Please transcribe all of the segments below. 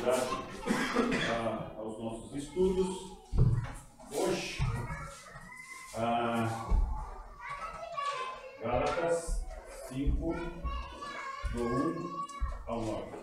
continuidade aos nossos estudos. Hoje, Gálatas 5, do 1 ao 9.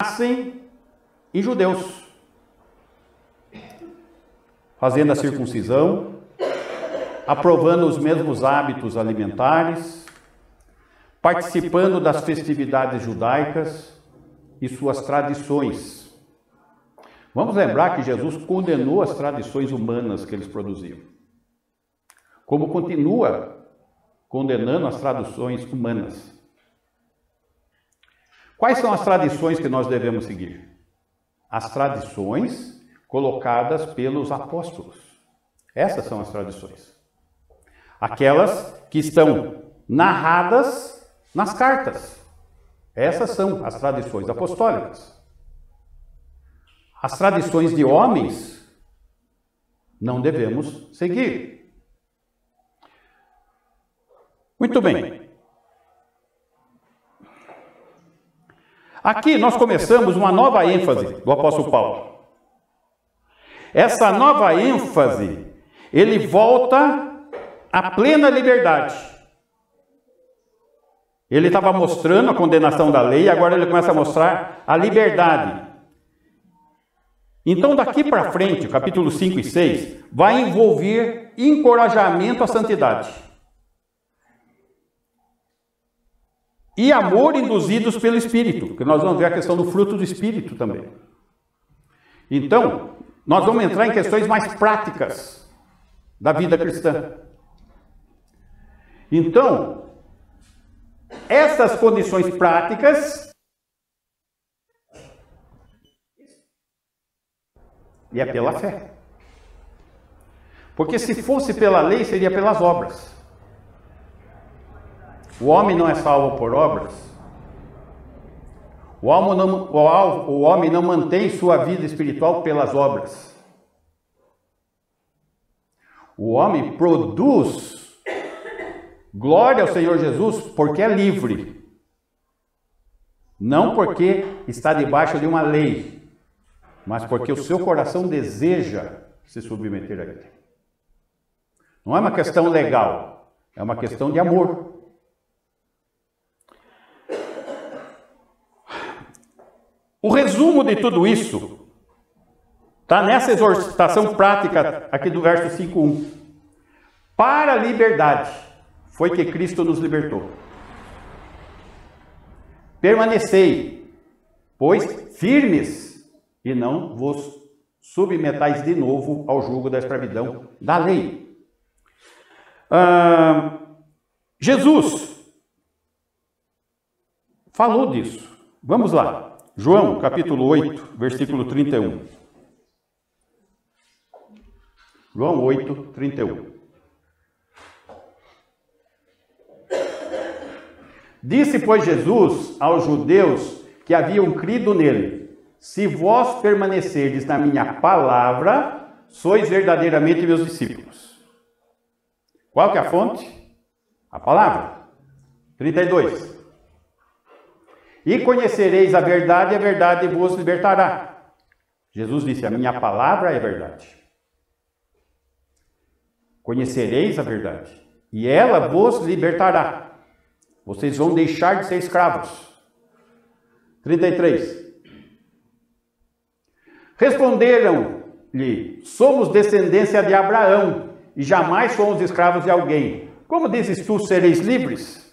Nascem em judeus, fazendo a circuncisão, aprovando os mesmos hábitos alimentares, participando das festividades judaicas e suas tradições. Vamos lembrar que Jesus condenou as tradições humanas que eles produziam, como continua condenando as tradições humanas. Quais são as tradições que nós devemos seguir? As tradições colocadas pelos apóstolos. Essas são as tradições. Aquelas que estão narradas nas cartas. Essas são as tradições apostólicas. As tradições de homens não devemos seguir. Muito bem. Aqui nós começamos uma nova ênfase do apóstolo Paulo. Essa nova ênfase, ele volta à plena liberdade. Ele estava mostrando a condenação da lei, agora ele começa a mostrar a liberdade. Então daqui para frente, capítulo 5 e 6, vai envolver encorajamento à santidade. E amor induzidos pelo Espírito, porque nós vamos ver a questão do fruto do Espírito também. Então, nós vamos entrar em questões mais práticas da vida cristã. Então, essas condições práticas, e é pela fé. Porque se fosse pela lei, seria pelas obras. O homem não é salvo por obras, O homem não mantém sua vida espiritual pelas obras. O homem produz glória ao Senhor Jesus porque é livre. Não porque está debaixo de uma lei, mas porque o seu coração deseja se submeter a ele. Não é uma questão legal, é uma questão de amor. O resumo de tudo isso está nessa exortação prática aqui do verso 5:1. Para a liberdade foi que Cristo nos libertou. Permanecei, pois, firmes, e não vos submetais de novo ao jugo da escravidão da lei. Jesus falou disso. Vamos lá. João, capítulo 8, versículo 31. João 8, 31. Disse, pois, Jesus aos judeus que haviam crido nele: se vós permanecerdes na minha palavra, sois verdadeiramente meus discípulos. Qual que é a fonte? A palavra. 32. E conhecereis a verdade vos libertará. Jesus disse, a minha palavra é verdade. Conhecereis a verdade, e ela vos libertará. Vocês vão deixar de ser escravos. 33. Responderam-lhe, somos descendência de Abraão, e jamais fomos escravos de alguém. Como dizes tu, sereis livres?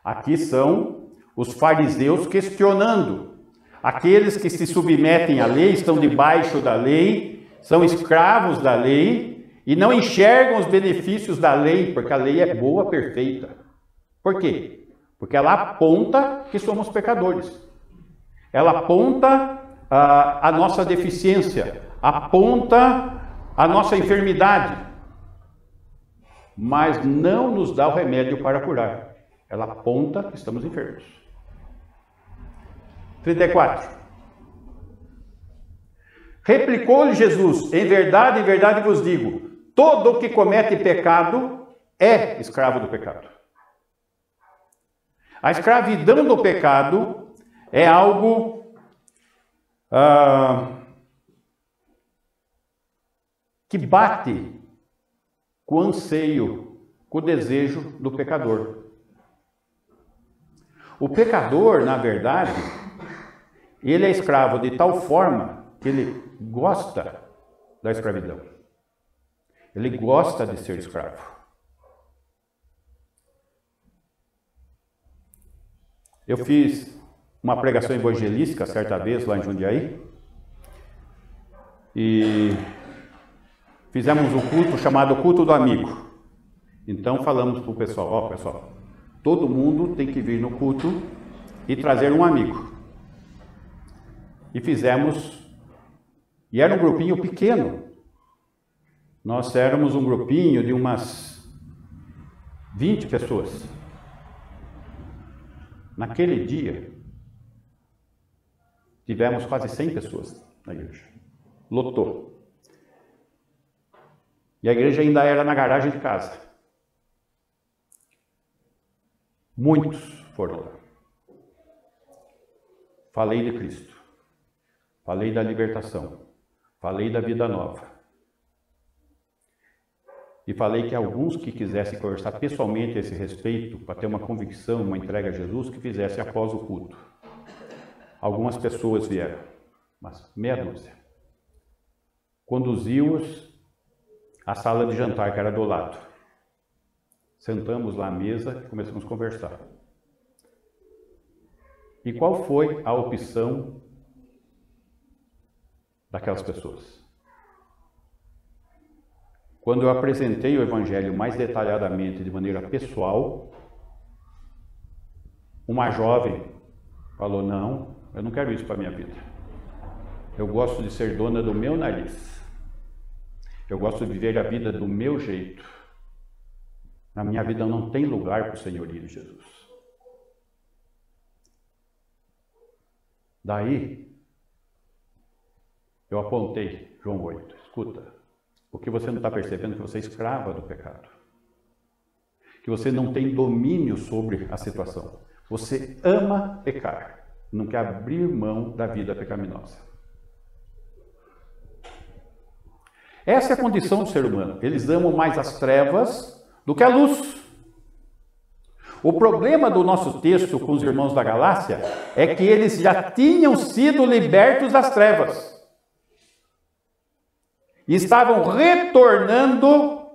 Aqui são os fariseus questionando. Aqueles que se submetem à lei, estão debaixo da lei, são escravos da lei e não enxergam os benefícios da lei, porque a lei é boa, perfeita. Por quê? Porque ela aponta que somos pecadores. Ela aponta a nossa deficiência, aponta a nossa enfermidade, mas não nos dá o remédio para curar. Ela aponta que estamos enfermos. 34. Replicou-lhe Jesus, em verdade vos digo, todo o que comete pecado é escravo do pecado. A escravidão do pecado é algo que bate com o anseio, com o desejo do pecador. O pecador, na verdade, ele é escravo de tal forma que ele gosta da escravidão. Ele gosta de ser escravo. Eu fiz uma pregação evangelística certa vez lá em Jundiaí e fizemos um culto chamado Culto do Amigo. Então falamos para o pessoal, pessoal, todo mundo tem que vir no culto e trazer um amigo. E fizemos, e era um grupinho pequeno. Nós éramos um grupinho de umas 20 pessoas. Naquele dia, tivemos quase 100 pessoas na igreja. Lotou. E a igreja ainda era na garagem de casa. Muitos foram lá. Falei de Cristo. Falei da libertação. Falei da vida nova. E falei que alguns que quisessem conversar pessoalmente a esse respeito, para ter uma convicção, uma entrega a Jesus, que fizessem após o culto. Algumas pessoas vieram, mas meia dúzia. Conduziu-os à sala de jantar, que era do lado. Sentamos lá à mesa e começamos a conversar. E qual foi a opção daquelas pessoas? Quando eu apresentei o Evangelho mais detalhadamente, de maneira pessoal, uma jovem falou, não, eu não quero isso para a minha vida. Eu gosto de ser dona do meu nariz. Eu gosto de viver a vida do meu jeito. Na minha vida não tem lugar para o senhorio de Jesus. Daí, eu apontei, João 8, escuta, o que você não está percebendo é que você é escrava do pecado. Que você não tem domínio sobre a situação. Você ama pecar, não quer abrir mão da vida pecaminosa. Essa é a condição do ser humano. Eles amam mais as trevas do que a luz. O problema do nosso texto com os irmãos da Galácia é que eles já tinham sido libertos das trevas. E estavam retornando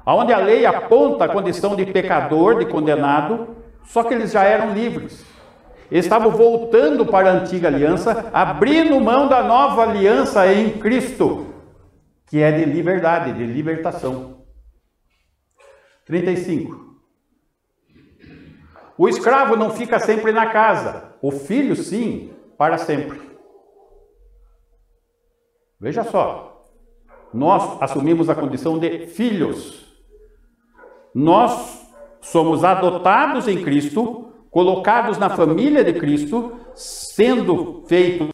aonde a lei aponta a condição de pecador, de condenado, só que eles já eram livres. Eles estavam voltando para a antiga aliança, abrindo mão da nova aliança em Cristo, que é de liberdade, de libertação. 35. O escravo não fica sempre na casa, o filho sim, para sempre. Veja só, nós assumimos a condição de filhos. Nós somos adotados em Cristo, colocados na família de Cristo, sendo feitos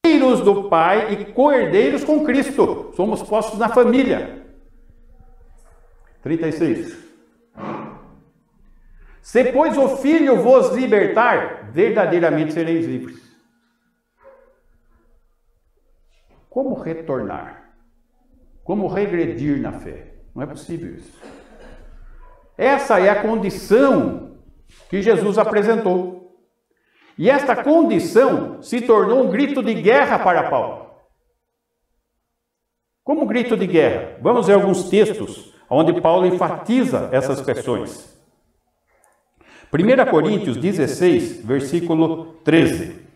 herdeiros do Pai e co-herdeiros com Cristo. Somos postos na família. 36. Se, pois, o Filho vos libertar, verdadeiramente sereis livres. Como retornar? Como regredir na fé? Não é possível isso. Essa é a condição que Jesus apresentou. E esta condição se tornou um grito de guerra para Paulo. Como grito de guerra? Vamos ver alguns textos onde Paulo enfatiza essas questões. 1 Coríntios 16, versículo 13.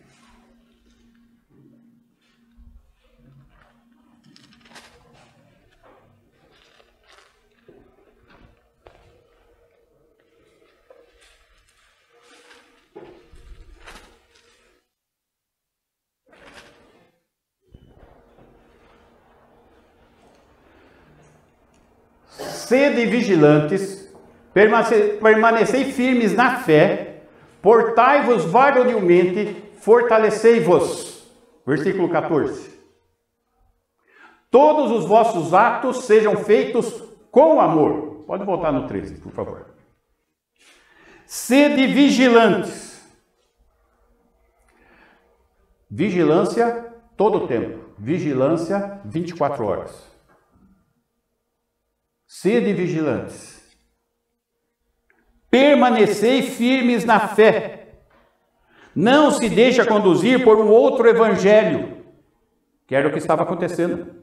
Sede vigilantes, permanecei firmes na fé, portai-vos varonilmente, fortalecei-vos. Versículo 14. Todos os vossos atos sejam feitos com amor. Pode voltar no 13, por favor. Sede vigilantes. Vigilância todo o tempo. Vigilância 24 horas. Sede vigilantes. Permanecei firmes na fé. Não se deixa conduzir por um outro evangelho, que era o que estava acontecendo.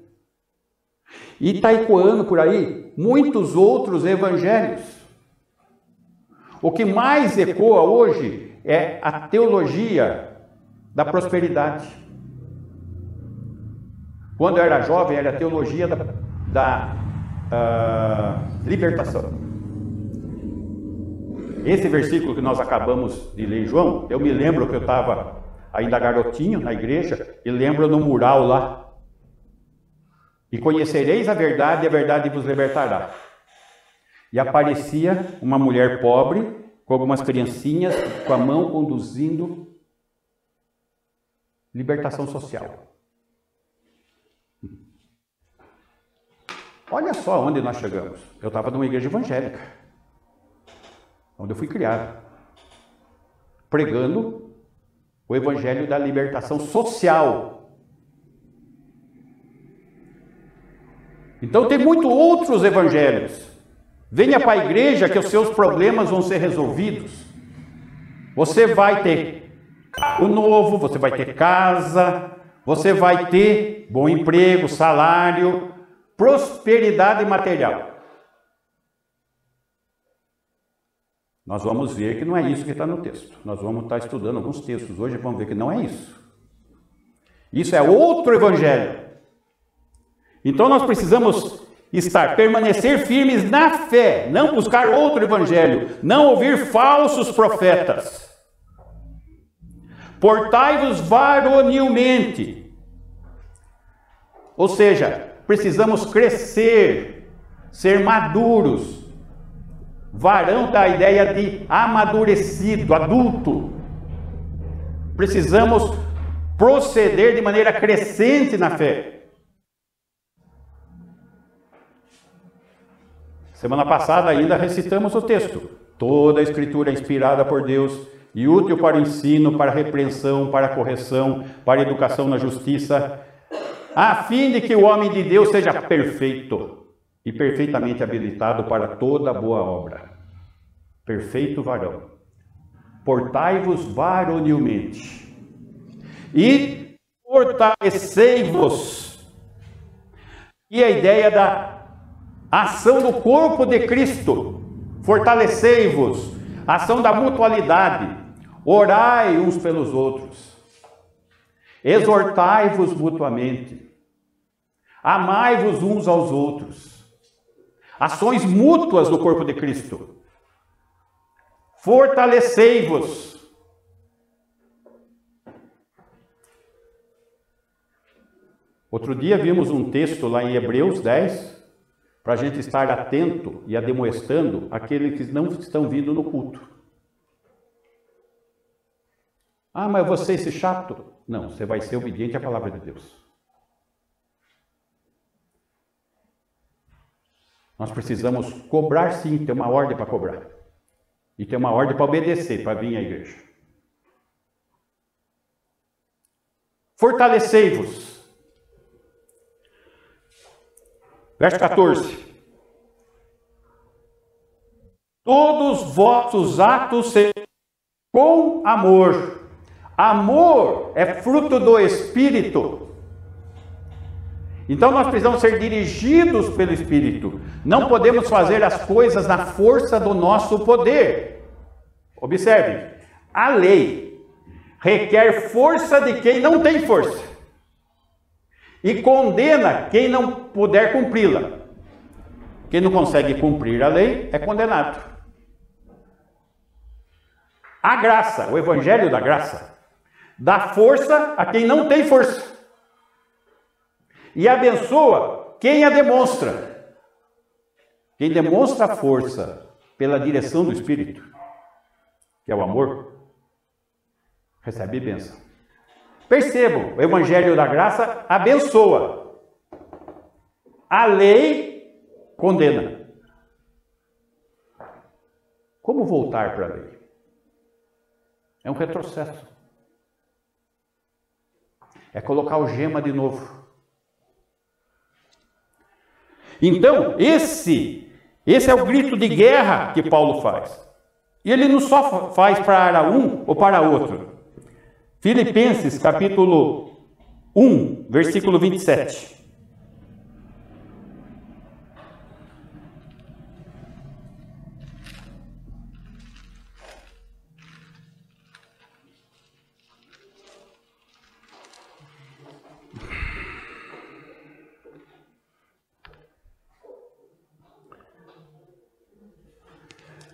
E está ecoando por aí muitos outros evangelhos. O que mais ecoa hoje é a teologia da prosperidade. Quando eu era jovem, era a teologia da libertação. Esse versículo que nós acabamos de ler em João, eu me lembro que eu estava ainda garotinho na igreja e lembro no mural lá. E conhecereis a verdade e a verdade vos libertará. E aparecia uma mulher pobre com algumas criancinhas com a mão conduzindo libertação social. Olha só onde nós chegamos. Eu estava numa igreja evangélica, onde eu fui criado, pregando o evangelho da libertação social. Então tem muitos outros evangelhos. Venha para a igreja que os seus problemas vão ser resolvidos. Você vai ter carro novo, você vai ter casa, você vai ter bom emprego, salário, prosperidade material. Nós vamos ver que não é isso que está no texto. Nós vamos estar estudando alguns textos hoje e vamos ver que não é isso. Isso é outro evangelho. Então nós precisamos permanecer firmes na fé, não buscar outro evangelho, não ouvir falsos profetas. Portai-vos varonilmente. Ou seja, precisamos crescer, ser maduros. Varão dá a ideia de amadurecido, adulto. Precisamos proceder de maneira crescente na fé. Semana passada ainda recitamos o texto. Toda a Escritura é inspirada por Deus e útil para o ensino, para a repreensão, para a correção, para a educação na justiça, a fim de que o homem de Deus seja perfeito e perfeitamente habilitado para toda boa obra. Perfeito varão. Portai-vos varonilmente e fortalecei-vos. E a ideia da ação do corpo de Cristo. Fortalecei-vos. Ação da mutualidade. Orai uns pelos outros. Exortai-vos mutuamente. Amai-vos uns aos outros. Ações mútuas do corpo de Cristo. Fortalecei-vos. Outro dia vimos um texto lá em Hebreus 10, para a gente estar atento e ademoestando aqueles que não estão vindo no culto. Ah, mas você esse chato? Não, você vai ser obediente à palavra de Deus. Nós precisamos cobrar sim, ter uma ordem para cobrar. E ter uma ordem para obedecer, para vir à igreja. Fortalecei-vos. Verso 14. Todos vossos atos sejam com amor. Amor é fruto do Espírito. Então nós precisamos ser dirigidos pelo Espírito. Não podemos fazer as coisas na força do nosso poder. Observem, a lei requer força de quem não tem força. E condena quem não puder cumpri-la. Quem não consegue cumprir a lei é condenado. A graça, o evangelho da graça, dá força a quem não tem força. E abençoa quem a demonstra. Quem demonstra a força pela direção do Espírito, que é o amor, recebe bênção. Percebam, o evangelho da graça abençoa. A lei condena. Como voltar para a lei? É um retrocesso. É colocar o gema de novo. Então, esse é o grito de guerra que Paulo faz. E ele não só faz para um ou para outro. Filipenses, capítulo 1, versículo 27.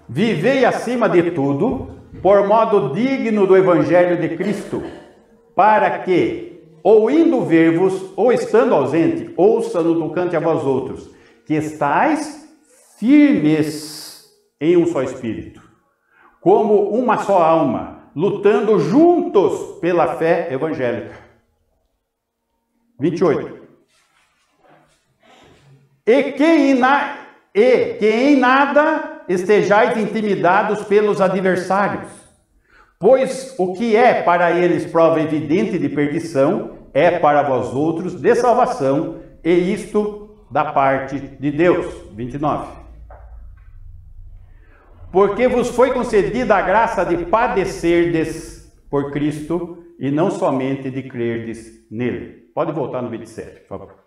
Vivei acima de tudo, por modo digno do Evangelho de Cristo, para que, ou indo ver-vos, ou estando ausente, ouça no tocante a vós outros, que estáis firmes em um só Espírito, como uma só alma, lutando juntos pela fé evangélica. 28. E que em nada estejais intimidados pelos adversários, pois o que é para eles prova evidente de perdição, é para vós outros de salvação, e isto da parte de Deus. 29. Porque vos foi concedida a graça de padecerdes por Cristo, e não somente de crerdes nele. Pode voltar no 27, por favor.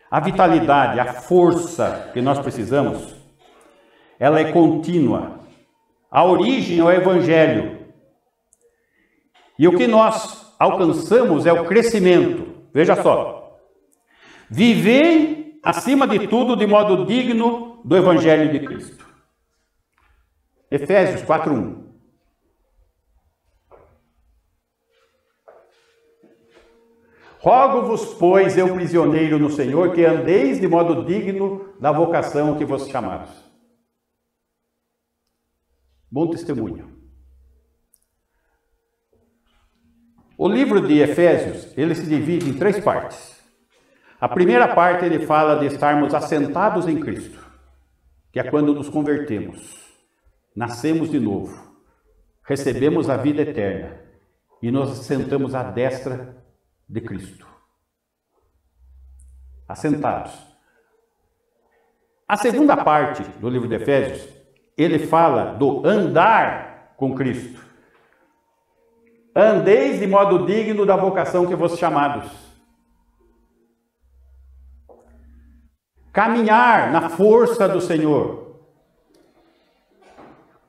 A vitalidade, a força que nós precisamos, ela é contínua. A origem é o Evangelho. E o que nós alcançamos é o crescimento. Veja só. Vivei, acima de tudo, de modo digno do Evangelho de Cristo. Efésios 4:1. Rogo-vos, pois, eu prisioneiro no Senhor, que andeis de modo digno da vocação que vos chamados. Bom testemunho. O livro de Efésios, ele se divide em 3 partes. A primeira parte, ele fala de estarmos assentados em Cristo, que é quando nos convertemos, nascemos de novo, recebemos a vida eterna e nos assentamos à destra de Cristo. Assentados. A segunda parte do livro de Efésios, ele fala do andar com Cristo. Andeis de modo digno da vocação que vos chamados. Caminhar na força do Senhor.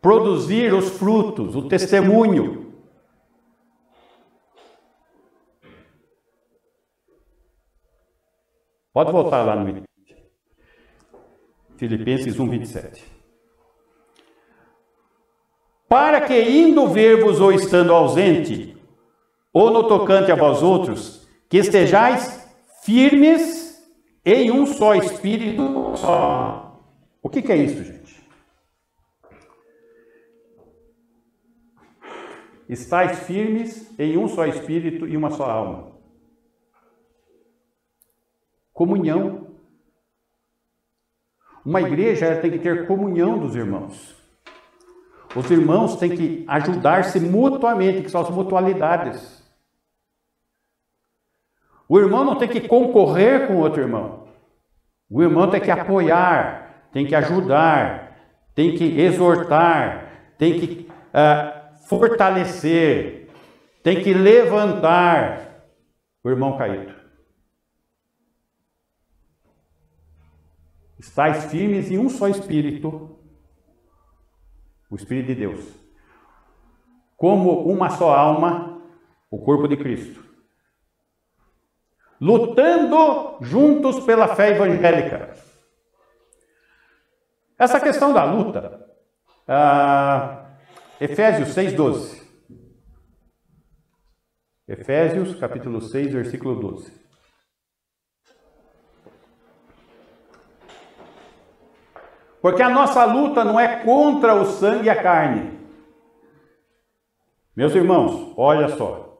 Produzir os frutos, o testemunho. Pode voltar lá no Filipenses 1:27. Para que, indo ver-vos ou estando ausente, ou no tocante a vós outros, que estejais firmes em um só espírito só. O que é isso, gente? Estais firmes em um só espírito e uma só alma. Comunhão. Uma igreja tem que ter comunhão dos irmãos. Os irmãos têm que ajudar-se mutuamente, que são as mutualidades. O irmão não tem que concorrer com o outro irmão. O irmão tem que apoiar, tem que ajudar, tem que exortar, tem que fortalecer, tem que levantar o irmão caído. Estais firmes em um só espírito, o Espírito de Deus, como uma só alma, o corpo de Cristo, lutando juntos pela fé evangélica. Essa questão da luta, Efésios 6:12. Efésios capítulo 6, versículo 12. Porque a nossa luta não é contra o sangue e a carne. Meus irmãos, olha só.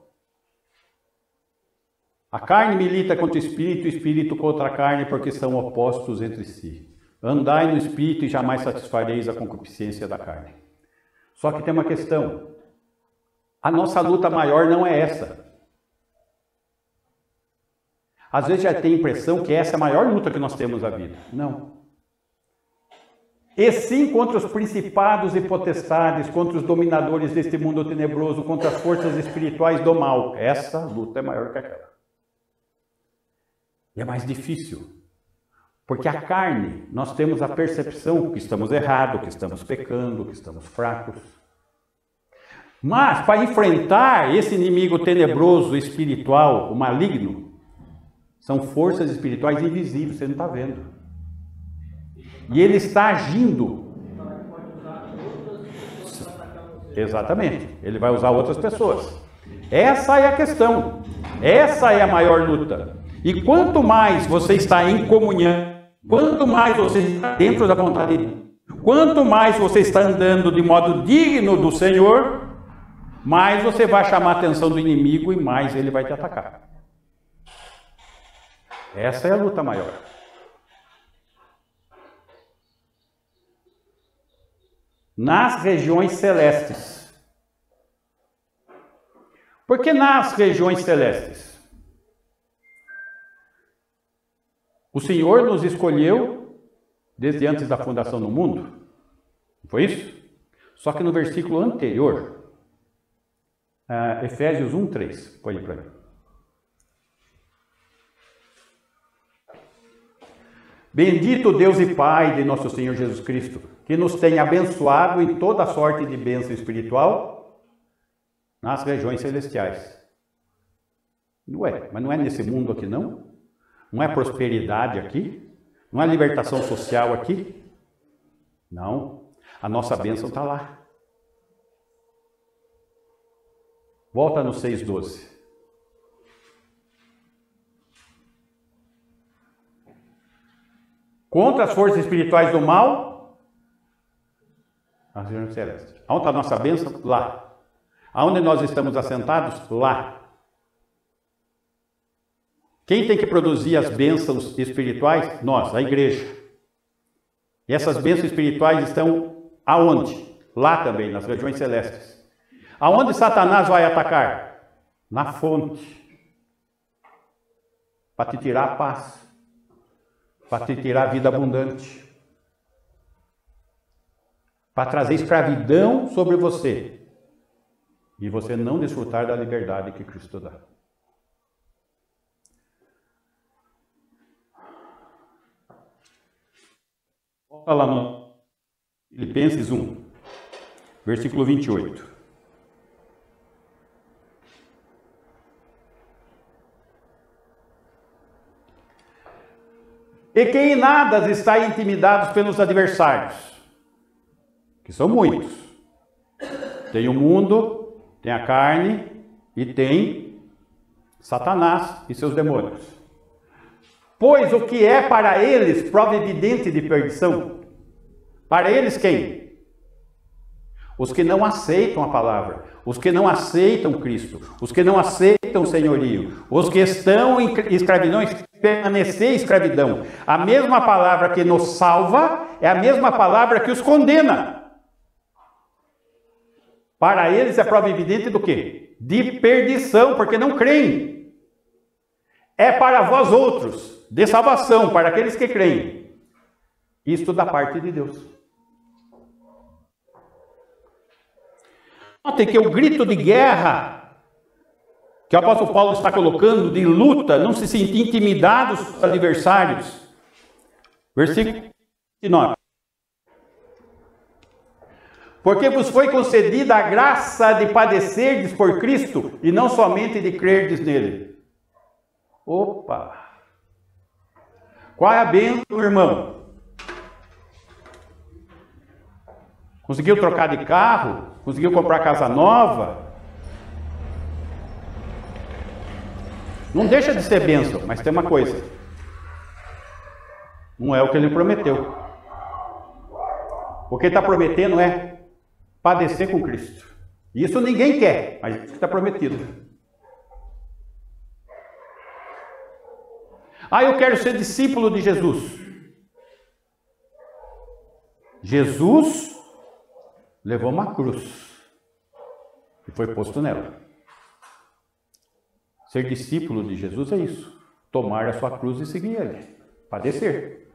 A carne milita contra o espírito, o espírito contra a carne, porque são opostos entre si. Andai no espírito e jamais satisfareis a concupiscência da carne. Só que tem uma questão. A nossa luta maior não é essa. Às vezes já tem a impressão que essa é a maior luta que nós temos na vida. Não. E sim contra os principados e potestades, contra os dominadores deste mundo tenebroso, contra as forças espirituais do mal. Essa luta é maior que aquela. E é mais difícil. Porque a carne, nós temos a percepção que estamos errados, que estamos pecando, que estamos fracos. Mas, para enfrentar esse inimigo tenebroso, espiritual, o maligno, são forças espirituais invisíveis, você não está vendo. E ele está agindo. Exatamente. Ele vai usar outras pessoas. Essa é a questão. Essa é a maior luta. E quanto mais você está em comunhão, quanto mais você está dentro da vontade de Deus, quanto mais você está andando de modo digno do Senhor, mais você vai chamar a atenção do inimigo e mais ele vai te atacar. Essa é a luta maior. Nas regiões celestes. Por que nas regiões celestes? O Senhor nos escolheu desde antes da fundação do mundo. Não foi isso? Só que no versículo anterior, Efésios 1:3. Põe para mim. Bendito Deus e Pai de nosso Senhor Jesus Cristo, que nos tem abençoado em toda sorte de bênção espiritual nas regiões celestiais. Ué, mas não é nesse mundo aqui não? Não é prosperidade aqui? Não é libertação social aqui? Não. A nossa bênção está lá. Volta no 6:12. contra as forças espirituais do mal, nas regiões celestes. Aonde está a nossa bênção? Lá. Aonde nós estamos assentados? Lá. Quem tem que produzir as bênçãos espirituais? Nós, a igreja. E essas bênçãos espirituais estão aonde? Lá também, nas regiões celestes. Aonde Satanás vai atacar? Na fonte. Para te tirar a paz. Para te tirar a vida abundante. Para trazer escravidão sobre você. E você não desfrutar da liberdade que Cristo dá. Volta lá no Filipenses 1, versículo 28. E que em nada estáis intimidados pelos adversários, que são muitos. Tem o mundo, tem a carne e tem Satanás e seus demônios. Pois o que é para eles prova evidente de perdição? Para eles quem? Os que não aceitam a palavra, os que não aceitam Cristo, os que não aceitam o senhorio, os que estão em escravidão, permanecer em escravidão. A mesma palavra que nos salva é a mesma palavra que os condena. Para eles é prova evidente do quê? De perdição, porque não creem. É para vós outros, de salvação, para aqueles que creem. Isto da parte de Deus. Notem que o grito de guerra que o apóstolo Paulo está colocando, de luta, não se sentir intimidados pelos adversários. Versículo 9. Porque vos foi concedida a graça de padecerdes por Cristo, e não somente de crerdes nele. Opa! Qual é a bênção, irmão? Conseguiu trocar de carro? Conseguiu comprar casa nova? Não deixa de ser bênção, mas tem uma coisa. Não é o que ele prometeu. O que ele está prometendo é padecer com Cristo. Isso ninguém quer, mas isso está prometido. Eu quero ser discípulo de Jesus. Jesus levou uma cruz e foi posto nela. Ser discípulo de Jesus é isso. Tomar a sua cruz e seguir ele. Padecer.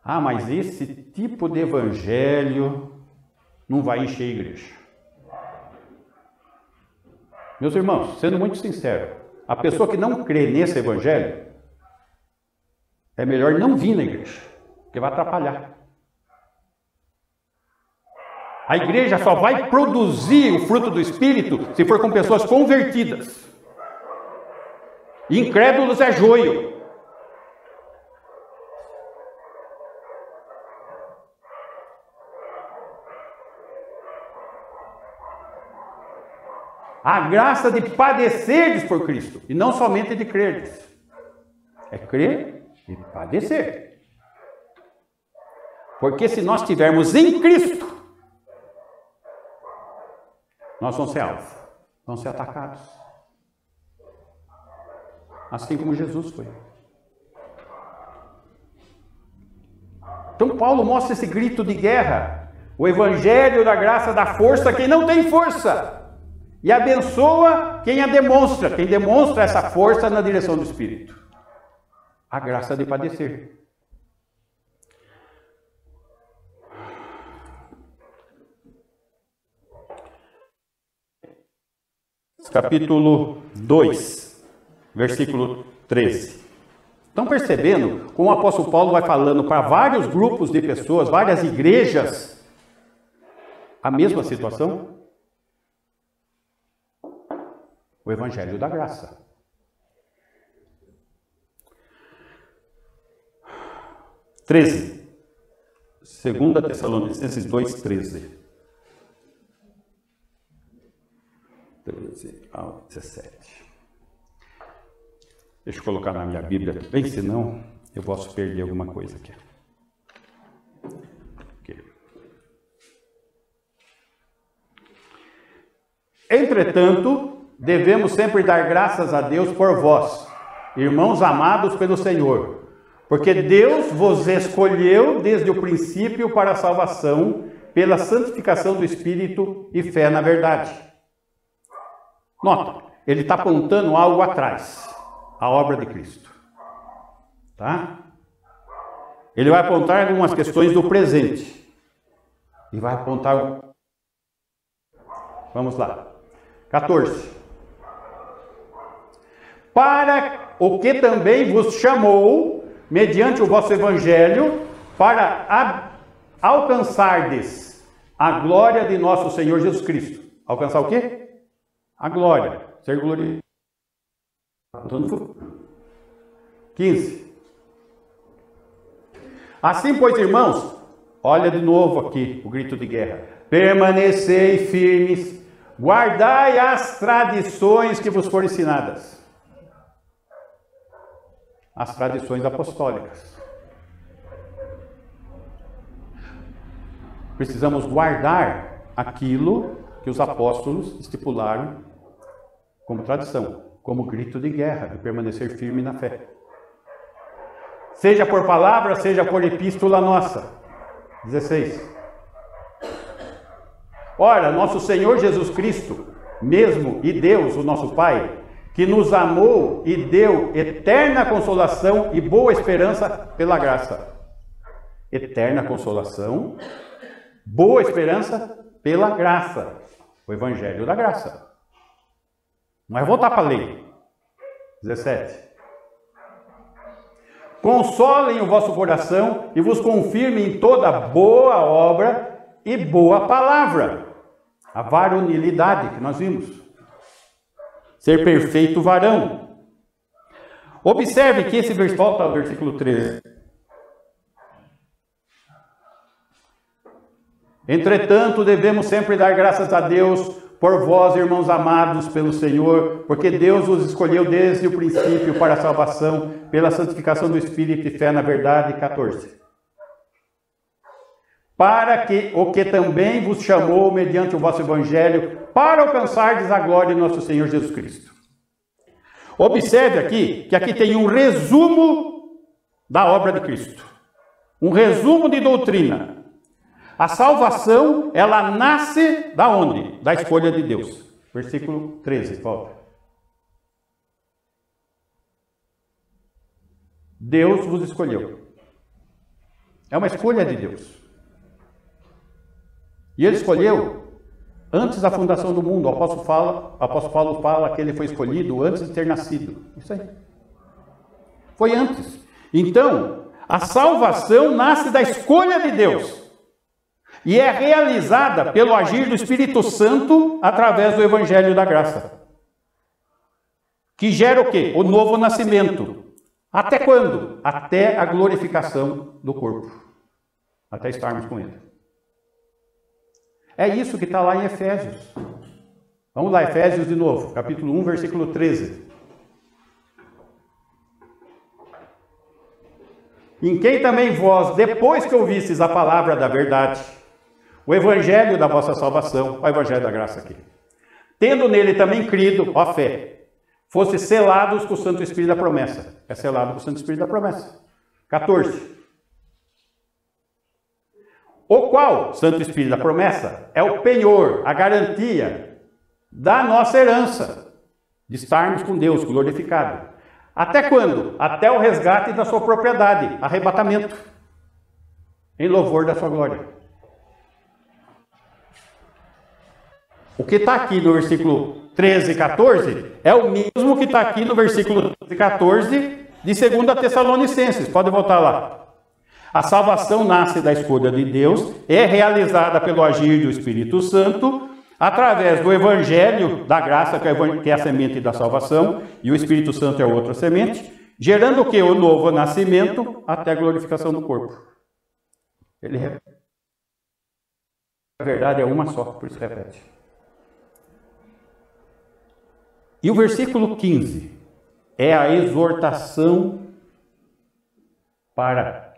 Mas esse tipo de evangelho não vai encher a igreja. Meus irmãos, sendo muito sincero, a pessoa que não crê nesse evangelho, é melhor não vir na igreja, porque vai atrapalhar. A igreja só vai produzir o fruto do Espírito se for com pessoas convertidas. Incrédulos é joio. A graça de padecerdes por Cristo, e não somente de crerdes. É crer e padecer. Porque se nós estivermos em Cristo, nós vamos ser alvo, vamos ser atacados. Assim como Jesus foi. Então Paulo mostra esse grito de guerra. O evangelho da graça dá força a quem não tem força. E abençoa quem a demonstra. Quem demonstra essa força na direção do Espírito. A graça de padecer. Capítulo 2, versículo 13. Estão percebendo como o apóstolo Paulo vai falando para vários grupos de pessoas, várias igrejas, a mesma situação? O evangelho da graça. 13. 2 Tessalonicenses 2, 13 ao 17. Deixa eu colocar na minha Bíblia, bem, senão eu posso perder alguma coisa aqui. Entretanto, devemos sempre dar graças a Deus por vós, irmãos amados pelo Senhor, porque Deus vos escolheu desde o princípio para a salvação, pela santificação do Espírito e fé na verdade. Nota, ele está apontando algo atrás, a obra de Cristo. Tá? Ele vai apontar algumas questões do presente. E vai apontar... Vamos lá. 14. Para o que também vos chamou, mediante o vosso evangelho, para alcançardes a glória de nosso Senhor Jesus Cristo. Alcançar o quê? A glória. Ser glorioso. 15. Assim, pois, irmãos, olha de novo aqui o grito de guerra. Permanecei firmes, guardai as tradições que vos foram ensinadas. As tradições apostólicas. Precisamos guardar aquilo que os apóstolos estipularam como tradição, como grito de guerra, de permanecer firme na fé. Seja por palavra, seja por epístola nossa. 16. Ora, nosso Senhor Jesus Cristo, mesmo e Deus, o nosso Pai, que nos amou e deu eterna consolação e boa esperança pela graça. Eterna consolação, boa esperança pela graça. O Evangelho da graça. Não é voltar para a lei. 17. Consolem o vosso coração e vos confirmem em toda boa obra e boa palavra. A varonilidade que nós vimos. Ser perfeito varão. Observe que esse versículo, volta ao versículo 13. Entretanto, devemos sempre dar graças a Deus por vós, irmãos amados pelo Senhor, porque Deus vos escolheu desde o princípio para a salvação, pela santificação do Espírito e fé na verdade. 14. Para que o que também vos chamou mediante o vosso evangelho, para alcançardes a glória de nosso Senhor Jesus Cristo. Observe aqui, que aqui tem um resumo da obra de Cristo. Um resumo de doutrina. A salvação, ela nasce da onde? Da escolha de Deus. Versículo 13, volta. Deus vos escolheu. É uma escolha de Deus. E ele escolheu antes da fundação do mundo. O apóstolo Paulo fala que ele foi escolhido antes de ter nascido. Isso aí. Foi antes. Então, a salvação nasce da escolha de Deus. E é realizada pelo agir do Espírito Santo através do Evangelho da Graça. Que gera o quê? O novo nascimento. Até quando? Até a glorificação do corpo. Até estarmos com ele. É isso que está lá em Efésios. Vamos lá, Efésios de novo, capítulo 1, versículo 13. Em quem também vós, depois que ouvistes a palavra da verdade, o evangelho da vossa salvação, o evangelho da graça aqui, tendo nele também crido, ó fé, fosse selados com o Santo Espírito da promessa. É selado com o Santo Espírito da promessa. 14. O qual, Santo Espírito da promessa, é o penhor, a garantia da nossa herança, de estarmos com Deus glorificado. Até quando? Até o resgate da sua propriedade, arrebatamento, em louvor da sua glória. O que está aqui no versículo 13 e 14 é o mesmo que está aqui no versículo 13 e 14 de 2 Tessalonicenses. Pode voltar lá. A salvação nasce da escolha de Deus, é realizada pelo agir do Espírito Santo, através do Evangelho da graça, que é a semente da salvação, e o Espírito Santo é outra semente, gerando o que? O novo nascimento até a glorificação do corpo. A verdade é uma só, por isso repete. E o versículo 15 é a exortação para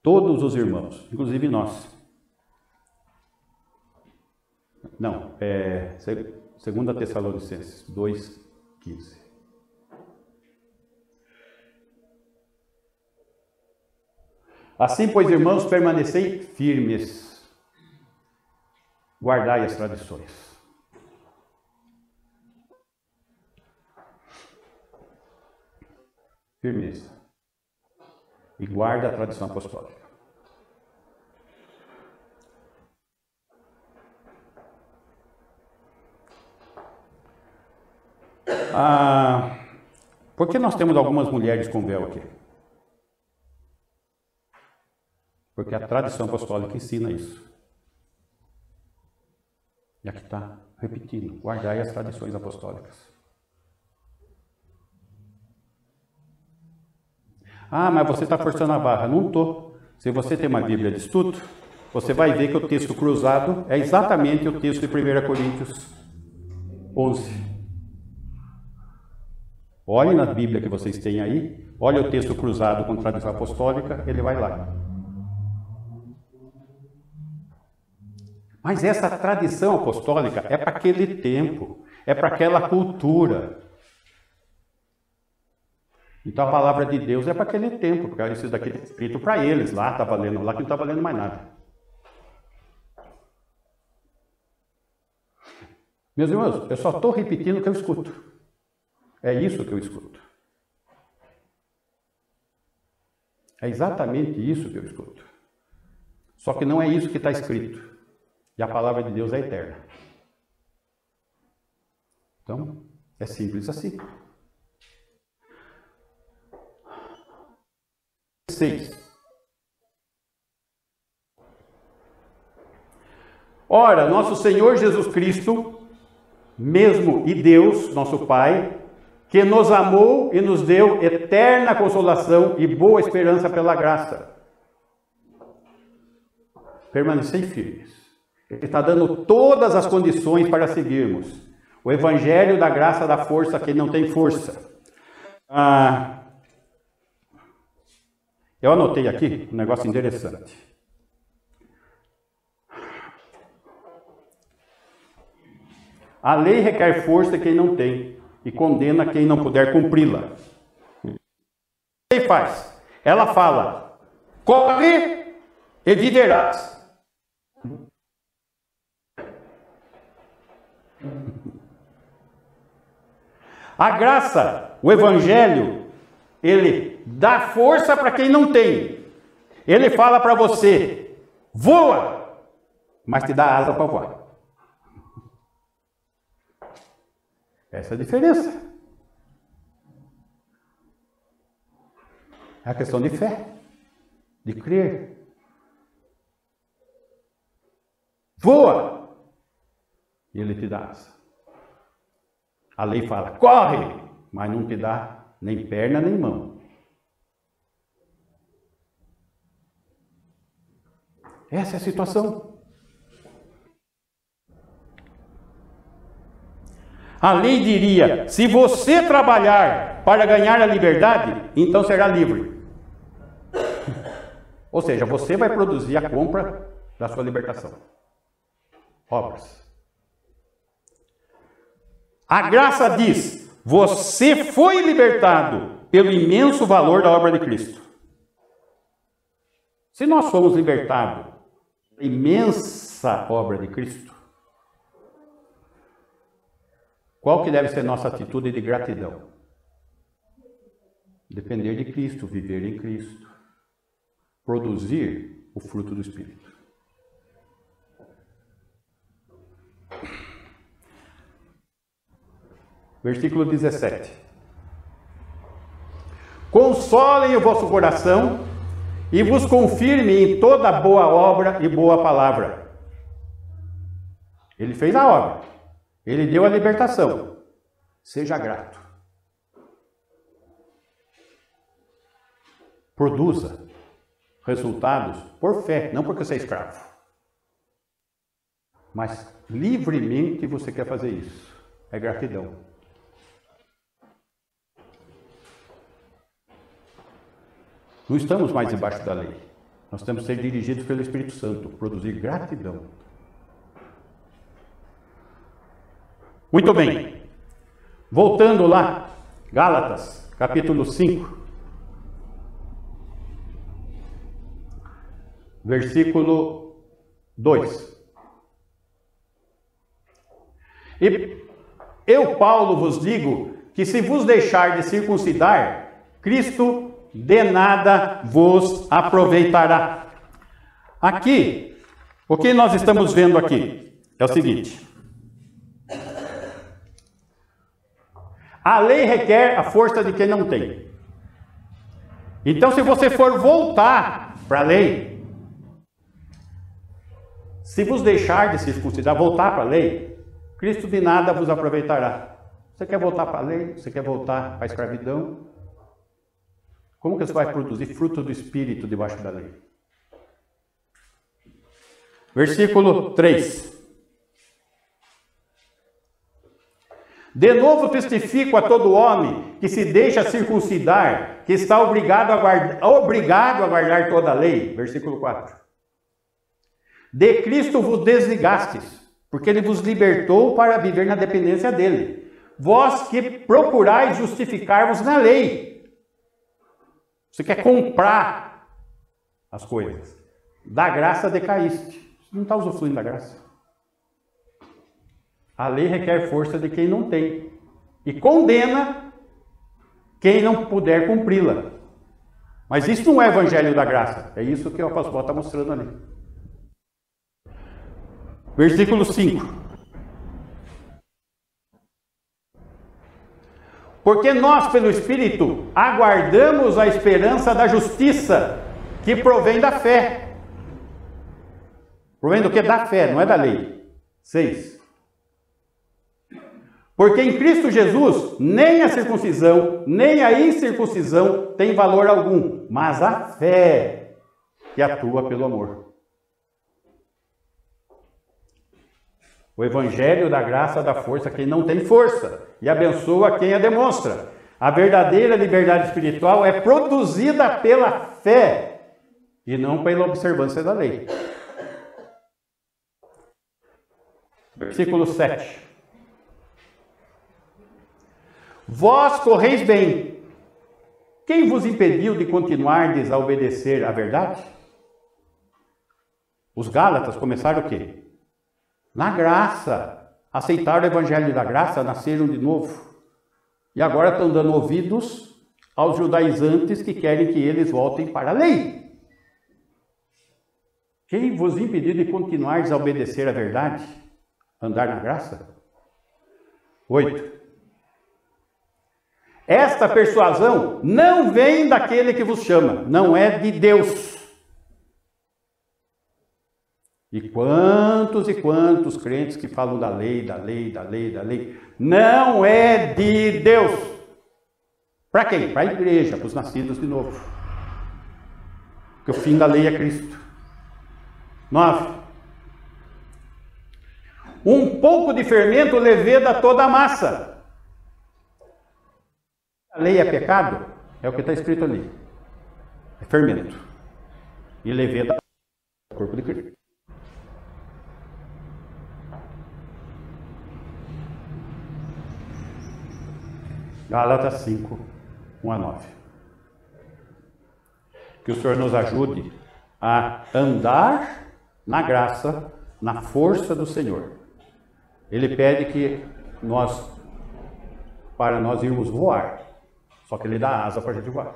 todos os irmãos, inclusive nós. Não, 2 Tessalonicenses 2:15. Assim, pois, irmãos, permanecei firmes, guardai as tradições. Firmeza. E guarda a tradição apostólica. Por que nós temos algumas mulheres com véu aqui? Porque a tradição apostólica ensina isso. E aqui está, repetindo, guardai as tradições apostólicas. Mas você está forçando a barra. Não estou. Se você tem uma Bíblia de estudo, você vai ver que o texto cruzado é exatamente o texto de 1 Coríntios 11. Olhe na Bíblia que vocês têm aí, olhe o texto cruzado com tradição apostólica, ele vai lá. Mas essa tradição apostólica é para aquele tempo, é para aquela cultura. Então a palavra de Deus é para aquele tempo, porque isso daqui é escrito para eles, lá está valendo, lá que não está valendo mais nada. Meus irmãos, eu só estou repetindo o que eu escuto. É isso que eu escuto. É exatamente isso que eu escuto. Só que não é isso que está escrito. E a palavra de Deus é eterna. Então, é simples assim. 6. Ora, nosso Senhor Jesus Cristo, mesmo e Deus, nosso Pai, que nos amou e nos deu eterna consolação e boa esperança pela graça. Permanecei firmes. Ele está dando todas as condições para seguirmos o Evangelho da graça da força a quem não tem força. Eu anotei aqui um negócio interessante. A lei requer força em quem não tem e condena quem não puder cumpri-la. O que a lei faz? Ela fala, corre e viverás. A graça, o Evangelho, ele dá força para quem não tem. Ele fala para você, voa, mas te dá asa para voar. Essa é a diferença. É a questão de fé, de crer. Voa, e ele te dá asa. A lei fala, corre, mas não te dá nem perna nem mão. Essa é a situação. A lei diria, se você trabalhar para ganhar a liberdade, então será livre. Ou seja, você vai produzir a compra da sua libertação. Obras. A graça diz, você foi libertado pelo imenso valor da obra de Cristo. Se nós fomos libertados pela imensa obra de Cristo, qual que deve ser nossa atitude de gratidão? Depender de Cristo, viver em Cristo, produzir o fruto do Espírito. Versículo 17. Consolem o vosso coração e vos confirme em toda boa obra e boa palavra. Ele fez a obra. Ele deu a libertação. Seja grato. Produza resultados por fé, não porque você é escravo. Mas livremente você quer fazer isso. É gratidão. Não estamos mais debaixo da lei. Nós temos que ser dirigidos pelo Espírito Santo, produzir gratidão. Muito bem. Voltando lá, Gálatas, capítulo 5, versículo 2. E eu, Paulo, vos digo que se vos deixar de circuncidar, Cristo de nada vos aproveitará. Aqui, o que nós estamos vendo aqui é o seguinte: a lei requer a força de quem não tem. Então, se você for voltar para a lei, se vos deixar de circuncidar, voltar para a lei, Cristo de nada vos aproveitará. Você quer voltar para a lei? Você quer voltar para a escravidão? Como que você vai produzir fruto do Espírito debaixo da lei? Versículo 3. De novo testifico a todo homem que se deixa circuncidar, que está obrigado a guardar toda a lei. Versículo 4. De Cristo vos desligastes, porque ele vos libertou para viver na dependência dele. Vós que procurais justificar-vos na lei. Você quer comprar as coisas. Da graça decaíste. Você não está usufruindo da graça. A lei requer força de quem não tem. E condena quem não puder cumpri-la. Mas isso não é evangelho da graça. É isso que o apóstolo Paulo está mostrando ali. Versículo 5. Porque nós, pelo Espírito, aguardamos a esperança da justiça, que provém da fé. Provém do que? Da fé, não é da lei. 6. Porque em Cristo Jesus, nem a circuncisão, nem a incircuncisão tem valor algum, mas a fé que atua pelo amor. O evangelho da graça dá força a quem não tem força e abençoa quem a demonstra. A verdadeira liberdade espiritual é produzida pela fé e não pela observância da lei. Versículo 7. Vós correis bem. Quem vos impediu de continuardes a obedecer à verdade? Os Gálatas começaram o quê? Na graça, aceitaram o evangelho da graça, nasceram de novo. E agora estão dando ouvidos aos judaizantes que querem que eles voltem para a lei. Quem vos impediu de continuar a obedecer à verdade? Andar na graça? 8. Esta persuasão não vem daquele que vos chama, não é de Deus. E quantos crentes que falam da lei, não é de Deus. Para quem? Para a igreja, para os nascidos de novo. Porque o fim da lei é Cristo. 9. Um pouco de fermento leveda toda a massa. A lei é pecado? É o que está escrito ali. É fermento. E leveda o corpo de Cristo. Gálatas 5, 1 a 9. Que o Senhor nos ajude a andar na graça, na força do Senhor. Ele pede que para nós irmos voar. Só que Ele dá asa para a gente voar.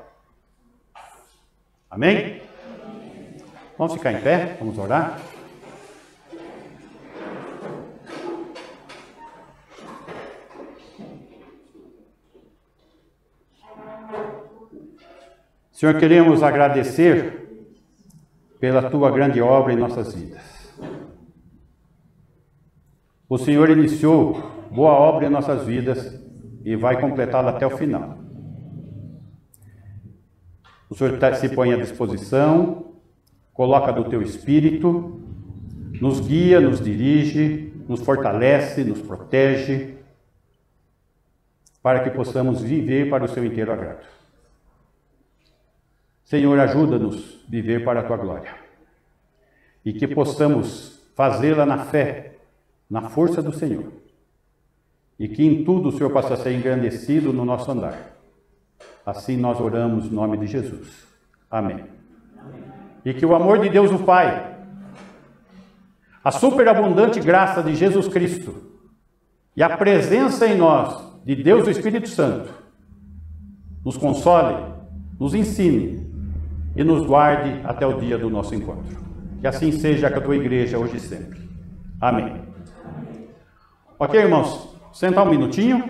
Amém? Vamos ficar em pé, vamos orar. Senhor, queremos agradecer pela Tua grande obra em nossas vidas. O Senhor iniciou boa obra em nossas vidas e vai completá-la até o final. O Senhor se põe à disposição, coloca do Teu Espírito, nos guia, nos dirige, nos fortalece, nos protege, para que possamos viver para o Seu inteiro agrado. Senhor, ajuda-nos a viver para a Tua glória. E que possamos fazê-la na fé, na força do Senhor. E que em tudo o Senhor possa ser engrandecido no nosso andar. Assim nós oramos no nome de Jesus. Amém. E que o amor de Deus o Pai, a superabundante graça de Jesus Cristo e a presença em nós de Deus o Espírito Santo nos console, nos ensine e nos guarde até o dia do nosso encontro. Que assim seja com a tua igreja hoje e sempre. Amém. Ok, irmãos? Sentar um minutinho.